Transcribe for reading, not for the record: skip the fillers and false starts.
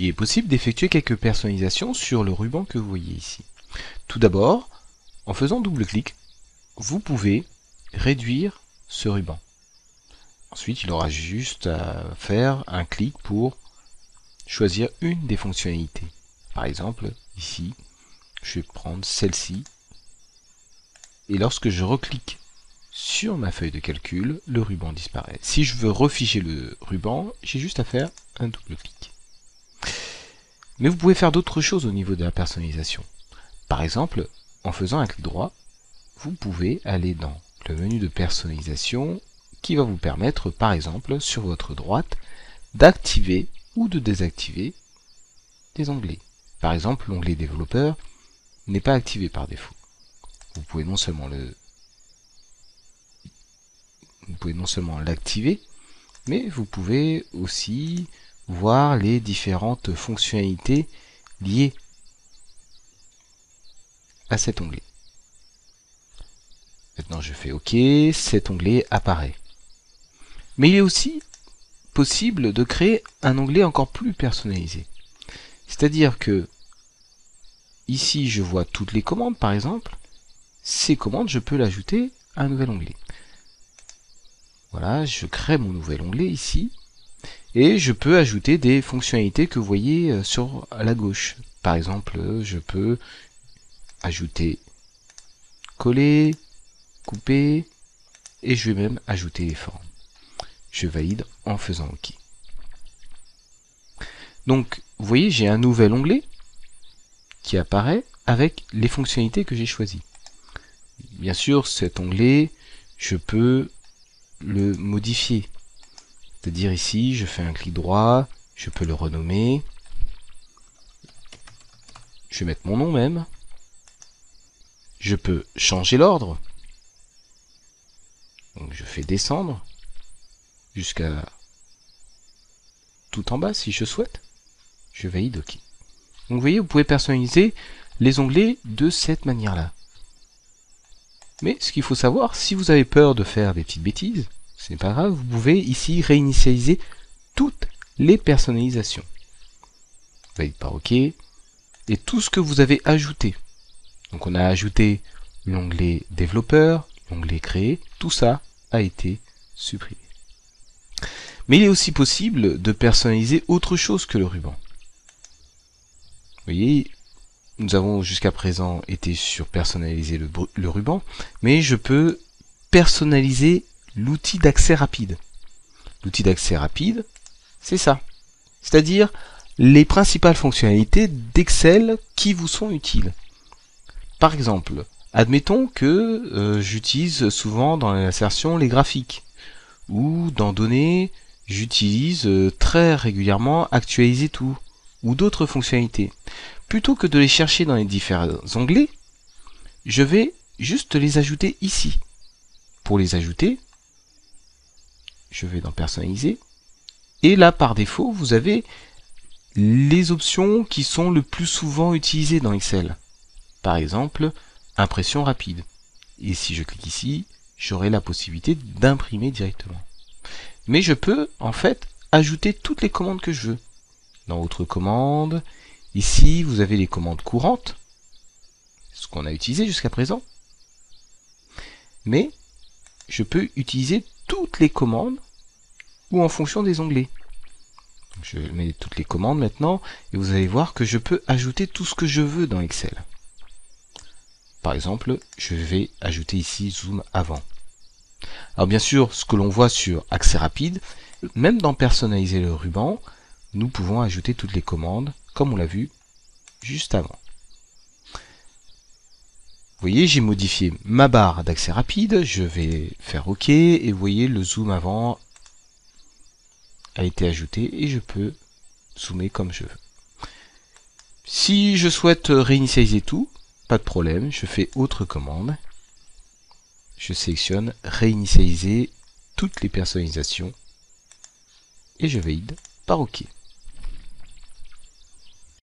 Il est possible d'effectuer quelques personnalisations sur le ruban que vous voyez ici. Tout d'abord, en faisant double-clic, vous pouvez réduire ce ruban. Ensuite, il aura juste à faire un clic pour choisir une des fonctionnalités. Par exemple, ici, je vais prendre celle-ci. Et lorsque je reclique sur ma feuille de calcul, le ruban disparaît. Si je veux refiger le ruban, j'ai juste à faire un double clic. Mais vous pouvez faire d'autres choses au niveau de la personnalisation. Par exemple, en faisant un clic droit, vous pouvez aller dans le menu de personnalisation qui va vous permettre, par exemple, sur votre droite, d'activer ou de désactiver des onglets. Par exemple, l'onglet développeur n'est pas activé par défaut. Vous pouvez non seulement l'activer, mais vous pouvez aussi voir les différentes fonctionnalités liées à cet onglet. Maintenant je fais OK, cet onglet apparaît. Mais il est aussi possible de créer un onglet encore plus personnalisé. C'est-à-dire que ici je vois toutes les commandes par exemple. Ces commandes, je peux l'ajouter à un nouvel onglet. Voilà, je crée mon nouvel onglet ici. Et je peux ajouter des fonctionnalités que vous voyez sur la gauche. Par exemple, je peux ajouter coller, couper, et je vais même ajouter les formes. Je valide en faisant OK. Donc, vous voyez, j'ai un nouvel onglet qui apparaît avec les fonctionnalités que j'ai choisies. Bien sûr, cet onglet, je peux le modifier. C'est-à-dire ici, je fais un clic droit, je peux le renommer. Je vais mettre mon nom même. Je peux changer l'ordre. Donc je fais descendre jusqu'à tout en bas si je souhaite. Je valide OK. Donc vous voyez, vous pouvez personnaliser les onglets de cette manière-là. Mais ce qu'il faut savoir, si vous avez peur de faire des petites bêtises, ce n'est pas grave, vous pouvez ici réinitialiser toutes les personnalisations. Valide par OK. Et tout ce que vous avez ajouté. Donc on a ajouté l'onglet développeur, l'onglet créé, tout ça a été supprimé. Mais il est aussi possible de personnaliser autre chose que le ruban. Vous voyez, nous avons jusqu'à présent été sur personnaliser le ruban, mais je peux personnaliser l'outil d'accès rapide. L'outil d'accès rapide, c'est ça. C'est-à-dire les principales fonctionnalités d'Excel qui vous sont utiles. Par exemple, admettons que j'utilise souvent dans l'insertion les graphiques, ou dans données, j'utilise très régulièrement actualiser tout, ou d'autres fonctionnalités. Plutôt que de les chercher dans les différents onglets, je vais juste les ajouter ici. Pour les ajouter, je vais dans personnaliser, et là par défaut, vous avez les options qui sont le plus souvent utilisées dans Excel. Par exemple, impression rapide. Et si je clique ici, j'aurai la possibilité d'imprimer directement. Mais je peux, en fait, ajouter toutes les commandes que je veux. Dans Autres commandes, ici, vous avez les commandes courantes, ce qu'on a utilisé jusqu'à présent. Mais je peux utiliser toutes les commandes ou en fonction des onglets. Je mets toutes les commandes maintenant et vous allez voir que je peux ajouter tout ce que je veux dans Excel. Par exemple, je vais ajouter ici zoom avant. Alors bien sûr, ce que l'on voit sur accès rapide, même dans personnaliser le ruban, nous pouvons ajouter toutes les commandes comme on l'a vu juste avant. Vous voyez, j'ai modifié ma barre d'accès rapide, je vais faire OK et vous voyez le zoom avant a été ajouté et je peux zoomer comme je veux. Si je souhaite réinitialiser tout, pas de problème, je fais autre commande, je sélectionne réinitialiser toutes les personnalisations et je valide par OK.